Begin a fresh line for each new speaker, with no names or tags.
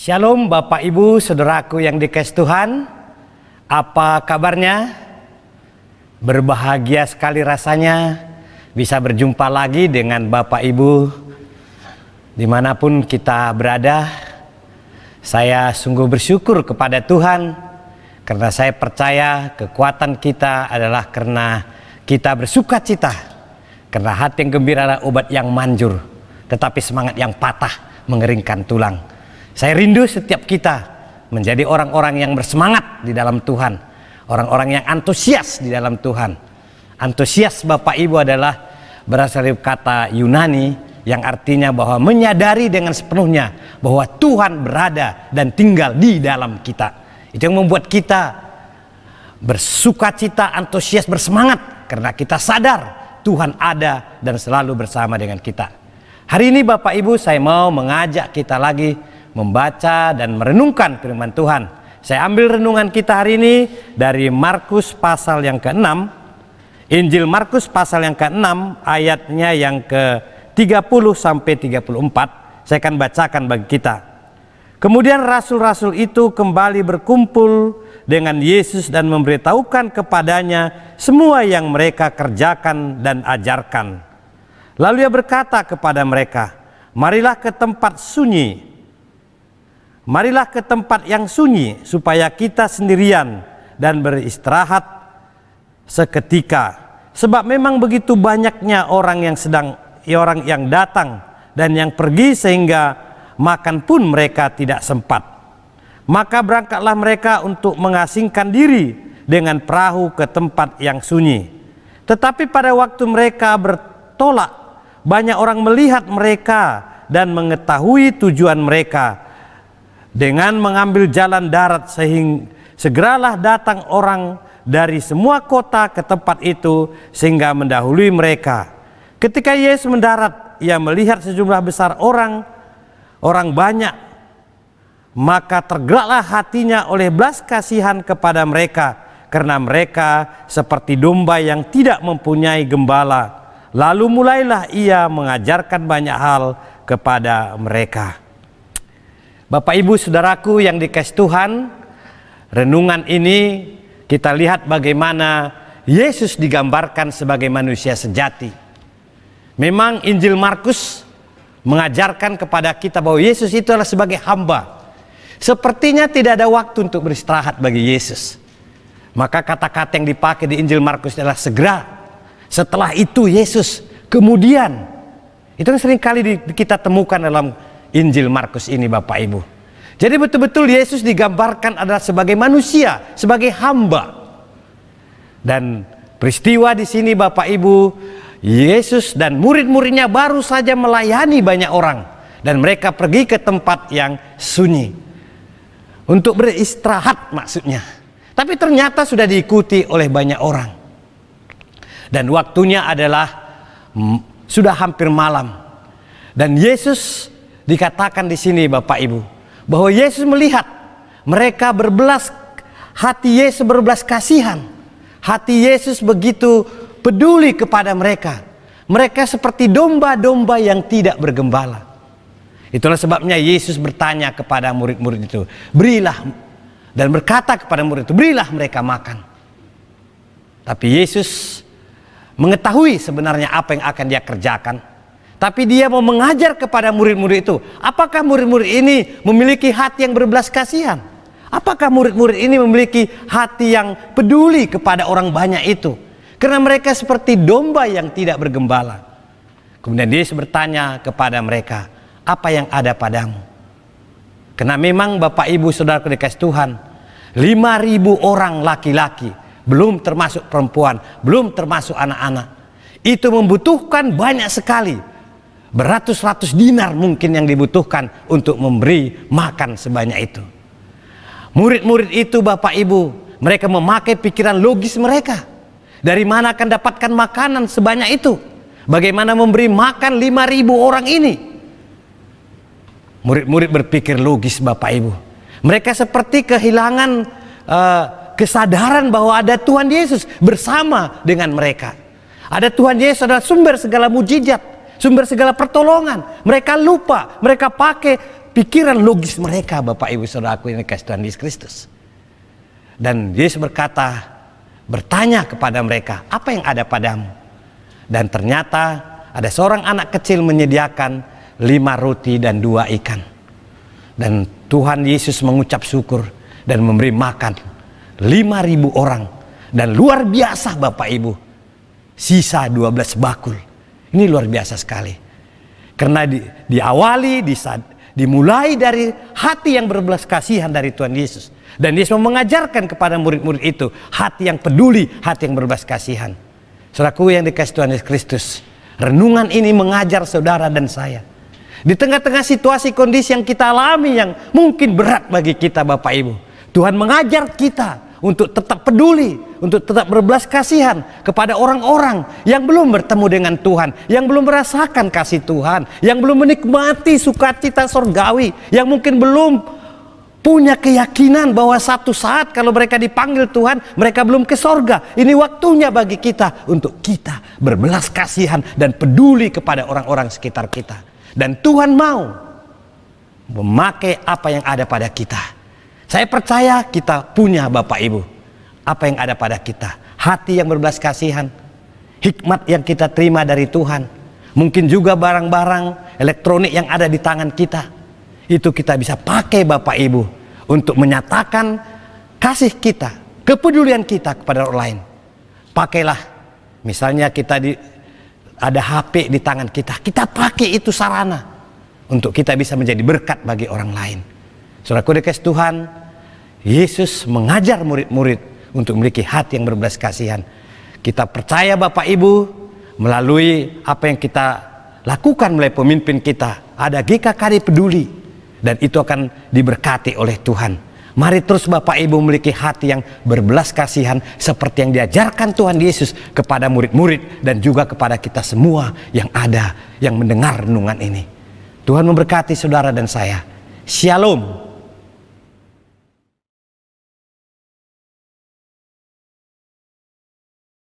Shalom Bapak Ibu Saudaraku yang dikasihi Tuhan. Apa kabarnya? Berbahagia sekali rasanya bisa berjumpa lagi dengan Bapak Ibu dimanapun kita berada. Saya sungguh bersyukur kepada Tuhan karena saya percaya kekuatan kita adalah karena kita bersuka cita. Karena hati yang gembira adalah obat yang manjur, tetapi semangat yang patah mengeringkan tulang. Saya rindu setiap kita menjadi orang-orang yang bersemangat di dalam Tuhan, orang-orang yang antusias di dalam Tuhan. Antusias Bapak Ibu adalah berasal dari kata Yunani yang artinya bahwa menyadari dengan sepenuhnya bahwa Tuhan berada dan tinggal di dalam kita. Itu yang membuat kita bersukacita, antusias, bersemangat karena kita sadar Tuhan ada dan selalu bersama dengan kita. Hari ini Bapak Ibu, saya mau mengajak kita lagi membaca dan merenungkan firman Tuhan. Saya ambil renungan kita hari ini dari Markus pasal yang ke-6. Injil Markus pasal yang ke-6 ayatnya yang ke-30 sampai 34. Saya akan bacakan bagi kita. Kemudian rasul-rasul itu kembali berkumpul dengan Yesus dan memberitahukan kepadanya semua yang mereka kerjakan dan ajarkan. Lalu ia berkata kepada mereka, marilah ke tempat sunyi. Marilah ke tempat yang sunyi supaya kita sendirian dan beristirahat seketika. Sebab memang begitu banyaknya orang yang datang dan yang pergi sehingga makan pun mereka tidak sempat. Maka berangkatlah mereka untuk mengasingkan diri dengan perahu ke tempat yang sunyi. Tetapi pada waktu mereka bertolak, banyak orang melihat mereka dan mengetahui tujuan mereka. Dengan mengambil jalan darat sehingga segeralah datang orang dari semua kota ke tempat itu sehingga mendahului mereka. Ketika Yesus mendarat, ia melihat sejumlah besar orang banyak, maka tergeraklah hatinya oleh belas kasihan kepada mereka karena mereka seperti domba yang tidak mempunyai gembala. Lalu mulailah ia mengajarkan banyak hal kepada mereka. Bapak Ibu Saudaraku yang dikasihi Tuhan, renungan ini kita lihat bagaimana Yesus digambarkan sebagai manusia sejati. Memang Injil Markus mengajarkan kepada kita bahwa Yesus itu adalah sebagai hamba. Sepertinya tidak ada waktu untuk beristirahat bagi Yesus. Maka kata-kata yang dipakai di Injil Markus adalah segera. Setelah itu Yesus, kemudian. Itu yang seringkali kita temukan dalam Injil Markus ini Bapak Ibu. Jadi betul-betul Yesus digambarkan adalah sebagai manusia, sebagai hamba. Dan peristiwa di sini Bapak Ibu, Yesus dan murid-muridnya baru saja melayani banyak orang. Dan mereka pergi ke tempat yang sunyi. Untuk beristirahat maksudnya. Tapi ternyata sudah diikuti oleh banyak orang. Dan waktunya adalah sudah hampir malam. Dan Yesus dikatakan di sini Bapak Ibu bahwa Yesus melihat mereka hati Yesus berbelas kasihan. Hati Yesus begitu peduli kepada mereka. Mereka seperti domba-domba yang tidak bergembala. Itulah sebabnya Yesus bertanya kepada murid-murid itu, berilah, dan berkata kepada murid itu, berilah mereka makan. Tapi Yesus mengetahui sebenarnya apa yang akan dia kerjakan. Tapi dia mau mengajar kepada murid-murid itu. Apakah murid-murid ini memiliki hati yang berbelas kasihan? Apakah murid-murid ini memiliki hati yang peduli kepada orang banyak itu? Karena mereka seperti domba yang tidak bergembala. Kemudian Yesus bertanya kepada mereka, apa yang ada padamu? Karena memang Bapak Ibu Saudara dikasihi Tuhan, 5.000 orang laki-laki, belum termasuk perempuan, belum termasuk anak-anak. Itu membutuhkan banyak sekali. Beratus-ratus dinar mungkin yang dibutuhkan untuk memberi makan sebanyak itu. Murid-murid itu Bapak Ibu, mereka memakai pikiran logis mereka. Dari mana akan dapatkan makanan sebanyak itu? Bagaimana memberi makan 5.000 orang ini? Murid-murid berpikir logis Bapak Ibu. Mereka seperti kehilangan kesadaran bahwa ada Tuhan Yesus bersama dengan mereka. Ada Tuhan Yesus adalah sumber segala mujizat, sumber segala pertolongan. Mereka lupa, mereka pakai pikiran logis mereka, Bapak Ibu Saudaraku yang dikasihi Tuhan Yesus Kristus. Dan Yesus bertanya kepada mereka, apa yang ada padamu? Dan ternyata ada seorang anak kecil menyediakan 5 roti dan 2 ikan. Dan Tuhan Yesus mengucap syukur dan memberi makan 5.000 orang. Dan luar biasa Bapak Ibu, sisa 12 bakul. Ini luar biasa sekali. Karena dimulai dari hati yang berbelas kasihan dari Tuhan Yesus. Dan Yesus mengajarkan kepada murid-murid itu hati yang peduli, hati yang berbelas kasihan. Saudaraku yang dikasihi Tuhan Yesus Kristus, renungan ini mengajar saudara dan saya. Di tengah-tengah situasi kondisi yang kita alami yang mungkin berat bagi kita Bapak Ibu, Tuhan mengajar kita untuk tetap peduli, untuk tetap berbelas kasihan kepada orang-orang yang belum bertemu dengan Tuhan, yang belum merasakan kasih Tuhan, yang belum menikmati sukacita surgawi, yang mungkin belum punya keyakinan bahwa satu saat kalau mereka dipanggil Tuhan, mereka belum ke sorga. Ini waktunya bagi kita untuk kita berbelas kasihan dan peduli kepada orang-orang sekitar kita. Dan Tuhan mau memakai apa yang ada pada kita. Saya percaya kita punya Bapak Ibu apa yang ada pada kita. Hati yang berbelas kasihan, hikmat yang kita terima dari Tuhan. Mungkin juga barang-barang elektronik yang ada di tangan kita. Itu kita bisa pakai Bapak Ibu untuk menyatakan kasih kita, kepedulian kita kepada orang lain. Pakailah, misalnya ada HP di tangan kita, kita pakai itu sarana untuk kita bisa menjadi berkat bagi orang lain. Saudaraku dikasihi Tuhan, Yesus mengajar murid-murid untuk memiliki hati yang berbelas kasihan. Kita percaya Bapak Ibu, melalui apa yang kita lakukan melalui pemimpin kita, ada GKKD peduli, dan itu akan diberkati oleh Tuhan. Mari terus Bapak Ibu memiliki hati yang berbelas kasihan seperti yang diajarkan Tuhan Yesus kepada murid-murid dan juga kepada kita semua yang ada, yang mendengar renungan ini. Tuhan memberkati saudara dan saya. Shalom.